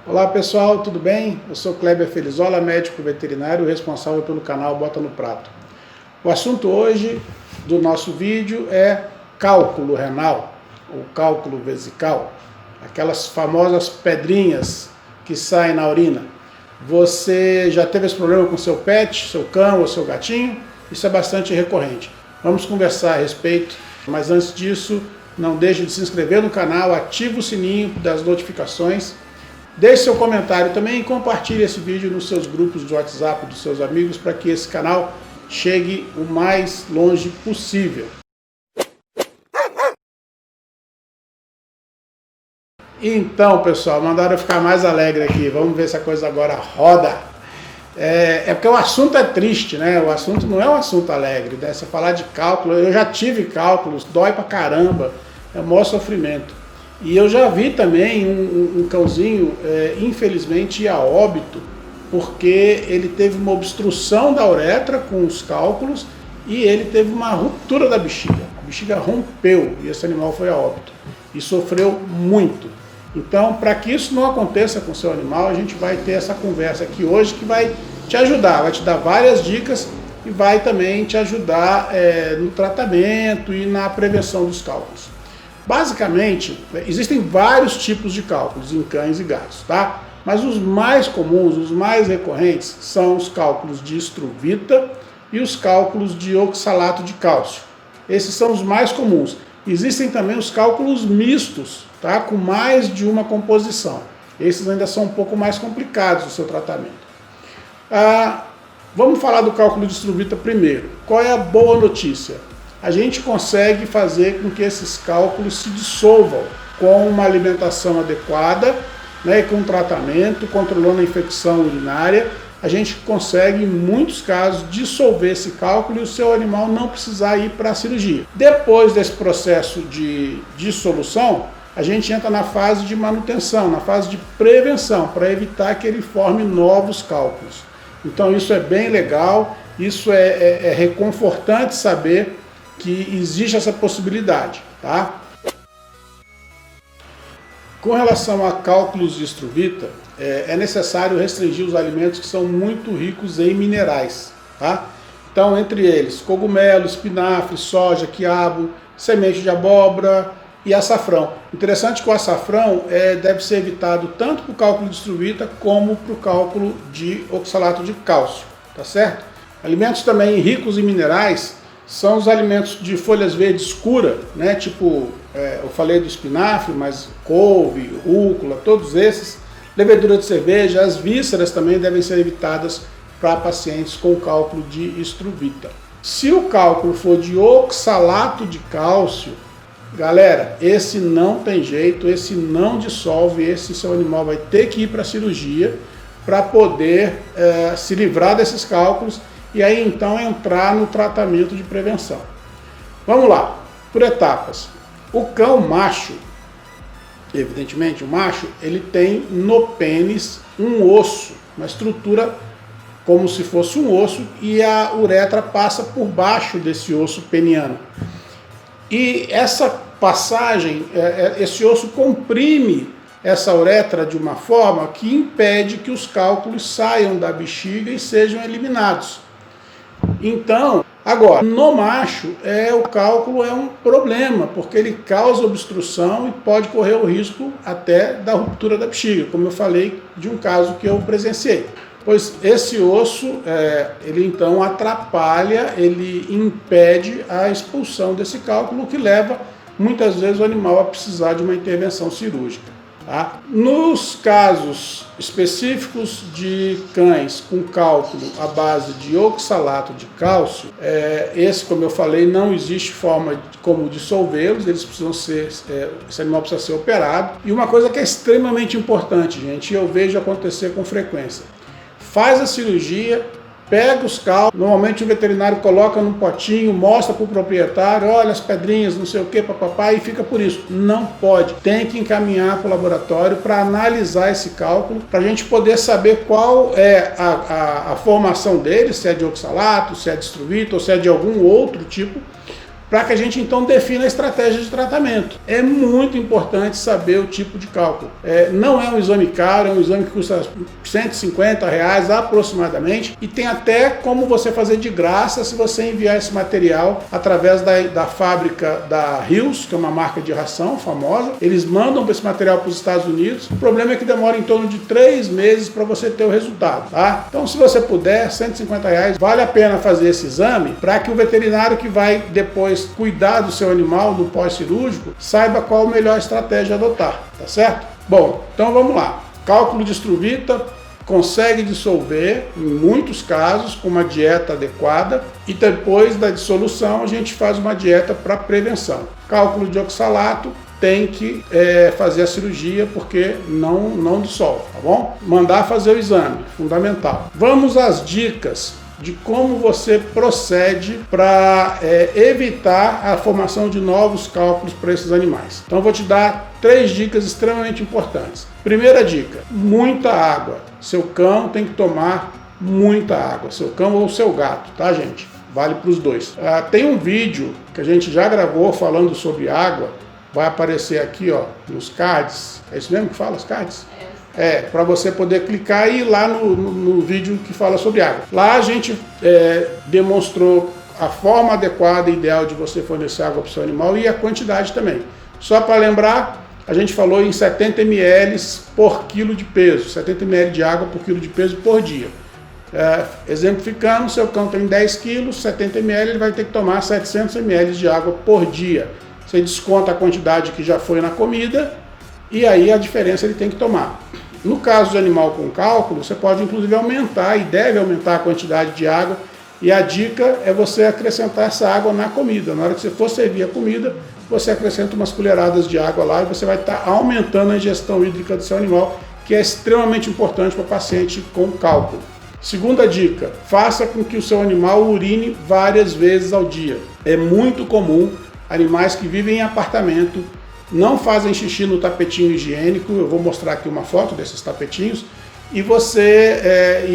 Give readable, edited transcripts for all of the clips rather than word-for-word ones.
Olá pessoal, tudo bem? Eu sou Kleber Felizola, médico veterinário responsável pelo canal Bota no Prato. O assunto hoje do nosso vídeo é cálculo renal, ou cálculo vesical, aquelas famosas pedrinhas que saem na urina. Você já teve esse problema com seu pet, seu cão ou seu gatinho? Isso é bastante recorrente. Vamos conversar a respeito, mas antes disso, não deixe de se inscrever no canal, ative o sininho das notificações, deixe seu comentário também e compartilhe esse vídeo nos seus grupos de WhatsApp dos seus amigos para que esse canal chegue o mais longe possível. Então, pessoal, mandaram eu ficar mais alegre aqui. Vamos ver se a coisa agora roda. É porque o assunto é triste, né? O assunto não é um assunto alegre, né? Você falar de cálculo, eu já tive cálculos, dói pra caramba, é o maior sofrimento. E eu já vi também um cãozinho, infelizmente, ir a óbito, porque ele teve uma obstrução da uretra com os cálculos e ele teve uma ruptura da bexiga. A bexiga rompeu e esse animal foi a óbito e sofreu muito. Então, para que isso não aconteça com o seu animal, a gente vai ter essa conversa aqui hoje que vai te ajudar, vai te dar várias dicas e vai também te ajudar no tratamento e na prevenção dos cálculos. Basicamente, existem vários tipos de cálculos em cães e gatos, tá? Mas os mais comuns, os mais recorrentes, são os cálculos de estruvita e os cálculos de oxalato de cálcio. Esses são os mais comuns. Existem também os cálculos mistos, tá? Com mais de uma composição. Esses ainda são um pouco mais complicados o seu tratamento. Vamos falar do cálculo de estruvita primeiro. Qual é a boa notícia? A gente consegue fazer com que esses cálculos se dissolvam com uma alimentação adequada, né, com tratamento, controlando a infecção urinária. A gente consegue, em muitos casos, dissolver esse cálculo e o seu animal não precisar ir para a cirurgia. Depois desse processo de dissolução, a gente entra na fase de manutenção, na fase de prevenção, para evitar que ele forme novos cálculos. Então isso é bem legal, isso é reconfortante saber que existe essa possibilidade, tá? Com relação a cálculos de estruvita, é necessário restringir os alimentos que são muito ricos em minerais, tá? Então, entre eles, cogumelo, espinafre, soja, quiabo, semente de abóbora e açafrão. Interessante que o açafrão deve ser evitado tanto para o cálculo de estruvita como para o cálculo de oxalato de cálcio, tá certo? Alimentos também ricos em minerais são os alimentos de folhas verdes escuras, né? Tipo, eu falei do espinafre, mas couve, rúcula, todos esses. Levedura de cerveja, as vísceras também devem ser evitadas para pacientes com cálculo de estruvita. Se o cálculo for de oxalato de cálcio, galera, esse não tem jeito, esse não dissolve, esse seu animal vai ter que ir para a cirurgia para poder se livrar desses cálculos e aí então entrar no tratamento de prevenção. Vamos lá, por etapas. O cão macho, evidentemente o macho, ele tem no pênis um osso, uma estrutura como se fosse um osso e a uretra passa por baixo desse osso peniano. E essa passagem, esse osso comprime essa uretra de uma forma que impede que os cálculos saiam da bexiga e sejam eliminados. Então, agora, no macho, o cálculo é um problema, porque ele causa obstrução e pode correr o risco até da ruptura da bexiga, como eu falei de um caso que eu presenciei. Pois esse osso, ele então atrapalha, ele impede a expulsão desse cálculo, o que leva muitas vezes o animal a precisar de uma intervenção cirúrgica. Tá? Nos casos específicos de cães com cálculo à base de oxalato de cálcio, esse, como eu falei, não existe forma como dissolvê-los, eles precisam ser, esse animal precisa ser operado. E uma coisa que é extremamente importante, gente, e eu vejo acontecer com frequência: faz a cirurgia, pega os cálculos, normalmente o veterinário coloca num potinho, mostra para o proprietário, olha as pedrinhas, não sei o que, papapá, e fica por isso. Não pode, tem que encaminhar para o laboratório para analisar esse cálculo, para a gente poder saber qual é a formação dele, se é de oxalato, se é de estruvita ou se é de algum outro tipo, para que a gente então defina a estratégia de tratamento. É muito importante saber o tipo de cálculo. Não é um exame caro, é um exame que custa R$150 aproximadamente, e tem até como você fazer de graça se você enviar esse material através da fábrica da Hills, que é uma marca de ração famosa. Eles mandam esse material para os Estados Unidos. O problema é que demora em torno de 3 meses para você ter o resultado, tá? Então, se você puder, R$150, vale a pena fazer esse exame para que o veterinário que vai depois cuidar do seu animal no pós-cirúrgico saiba qual a melhor estratégia adotar, tá certo? Bom, então vamos lá. Cálculo de estruvita consegue dissolver em muitos casos com uma dieta adequada, e depois da dissolução a gente faz uma dieta para prevenção. Cálculo de oxalato tem que fazer a cirurgia porque não dissolve, tá bom? Mandar fazer o exame, fundamental. Vamos às dicas de como você procede para evitar a formação de novos cálculos para esses animais. Então eu vou te dar 3 dicas extremamente importantes. Primeira dica, muita água. Seu cão tem que tomar muita água, seu cão ou seu gato, tá, gente? Vale para os dois. Tem um vídeo que a gente já gravou falando sobre água, vai aparecer aqui, ó, nos cards. É isso mesmo que fala, os cards? Para você poder clicar e ir lá no vídeo que fala sobre água. Lá a gente demonstrou a forma adequada e ideal de você fornecer água para o seu animal e a quantidade também. Só para lembrar, a gente falou em 70 ml por quilo de peso, 70 ml de água por quilo de peso por dia. Exemplificando, seu cão tem 10 quilos, 70 ml, ele vai ter que tomar 700 ml de água por dia. Você desconta a quantidade que já foi na comida e aí a diferença ele tem que tomar. No caso de animal com cálculo, você pode inclusive aumentar e deve aumentar a quantidade de água, e a dica é você acrescentar essa água na comida. Na hora que você for servir a comida, você acrescenta umas colheradas de água lá e você vai estar aumentando a ingestão hídrica do seu animal, que é extremamente importante para o paciente com cálculo. Segunda dica, faça com que o seu animal urine várias vezes ao dia. É muito comum animais que vivem em apartamento não fazem xixi no tapetinho higiênico. Eu vou mostrar aqui uma foto desses tapetinhos, e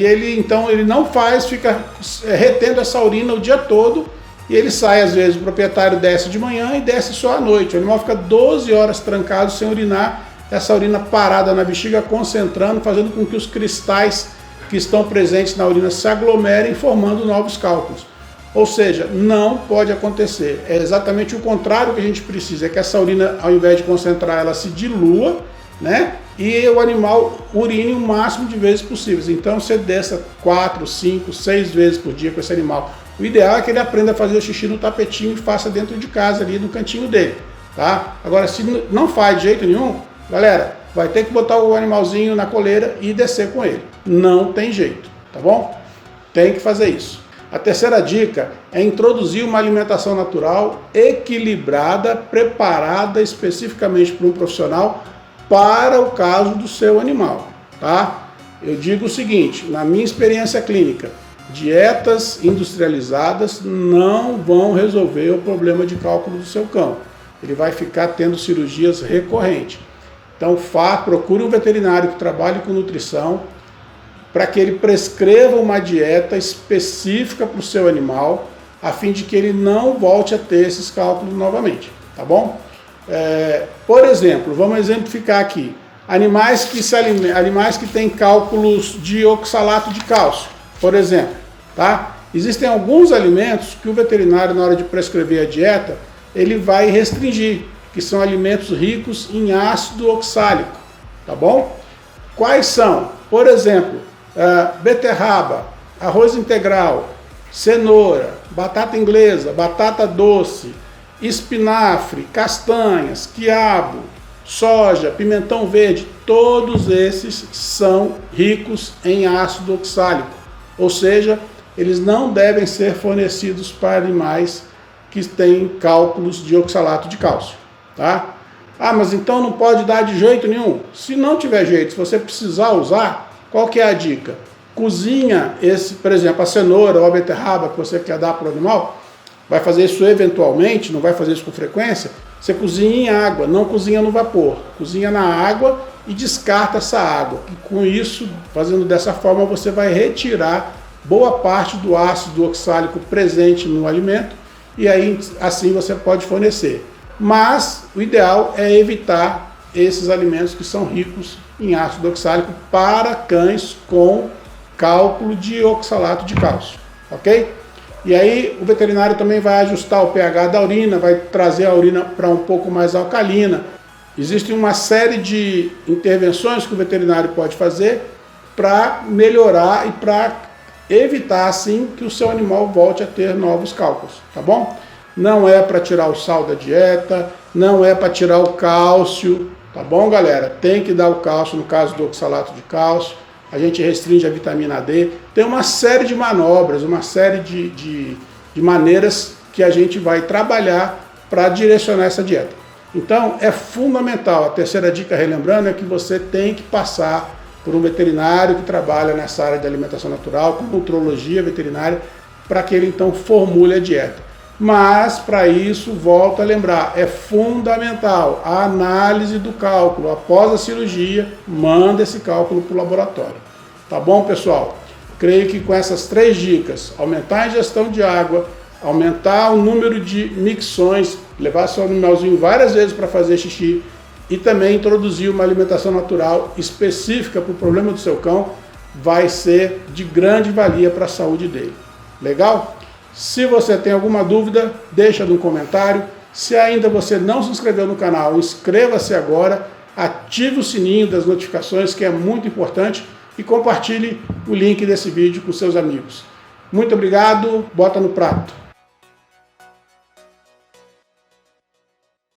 ele não faz, fica retendo essa urina o dia todo, e ele sai, às vezes o proprietário desce de manhã e desce só à noite. O animal fica 12 horas trancado sem urinar, essa urina parada na bexiga, concentrando, fazendo com que os cristais que estão presentes na urina se aglomerem, formando novos cálculos. Ou seja, não pode acontecer. É exatamente o contrário que a gente precisa, é que essa urina, ao invés de concentrar, ela se dilua, né? E o animal urine o máximo de vezes possíveis. Então você desça 4, 5, 6 vezes por dia com esse animal. O ideal é que ele aprenda a fazer o xixi no tapetinho e faça dentro de casa, ali no cantinho dele, tá? Agora, se não faz de jeito nenhum, galera, vai ter que botar o animalzinho na coleira e descer com ele. Não tem jeito, tá bom? Tem que fazer isso. A terceira dica é introduzir uma alimentação natural, equilibrada, preparada especificamente para um profissional para o caso do seu animal, tá? Eu digo o seguinte, na minha experiência clínica, dietas industrializadas não vão resolver o problema de cálculo do seu cão. Ele vai ficar tendo cirurgias recorrentes. Então, procure um veterinário que trabalhe com nutrição, para que ele prescreva uma dieta específica para o seu animal, a fim de que ele não volte a ter esses cálculos novamente, tá bom? Por exemplo, vamos exemplificar aqui, animais que têm cálculos de oxalato de cálcio, por exemplo, tá? Existem alguns alimentos que o veterinário, na hora de prescrever a dieta, ele vai restringir, que são alimentos ricos em ácido oxálico, tá bom? Quais são? Por exemplo, beterraba, arroz integral, cenoura, batata inglesa, batata doce, espinafre, castanhas, quiabo, soja, pimentão verde, todos esses são ricos em ácido oxálico, ou seja, eles não devem ser fornecidos para animais que têm cálculos de oxalato de cálcio, tá? Mas então não pode dar de jeito nenhum? Se não tiver jeito, se você precisar usar, qual que é a dica? Cozinha por exemplo, a cenoura ou a beterraba que você quer dar para o animal, vai fazer isso eventualmente, não vai fazer isso com frequência, você cozinha em água, não cozinha no vapor, cozinha na água e descarta essa água. E com isso, fazendo dessa forma, você vai retirar boa parte do ácido oxálico presente no alimento e aí assim você pode fornecer. Mas o ideal é evitar esses alimentos que são ricos em ácido oxálico para cães com cálculo de oxalato de cálcio, ok? E aí o veterinário também vai ajustar o pH da urina, vai trazer a urina para um pouco mais alcalina. Existe uma série de intervenções que o veterinário pode fazer para melhorar e para evitar assim que o seu animal volte a ter novos cálculos, tá bom? Não é para tirar o sal da dieta, não é para tirar o cálcio, tá bom, galera? Tem que dar o cálcio no caso do oxalato de cálcio. A gente restringe a vitamina D. Tem uma série de manobras, uma série de maneiras que a gente vai trabalhar para direcionar essa dieta. Então, é fundamental. A terceira dica, relembrando, é que você tem que passar por um veterinário que trabalha nessa área de alimentação natural, com nutrologia veterinária, para que ele então formule a dieta. Mas, para isso, volto a lembrar, é fundamental a análise do cálculo. Após a cirurgia, manda esse cálculo para o laboratório. Tá bom, pessoal? Creio que com essas 3 dicas, aumentar a ingestão de água, aumentar o número de micções, levar seu animalzinho várias vezes para fazer xixi e também introduzir uma alimentação natural específica para o problema do seu cão, vai ser de grande valia para a saúde dele. Legal? Se você tem alguma dúvida, deixa no comentário. Se ainda você não se inscreveu no canal, inscreva-se agora, ative o sininho das notificações, que é muito importante, e compartilhe o link desse vídeo com seus amigos. Muito obrigado, bota no prato.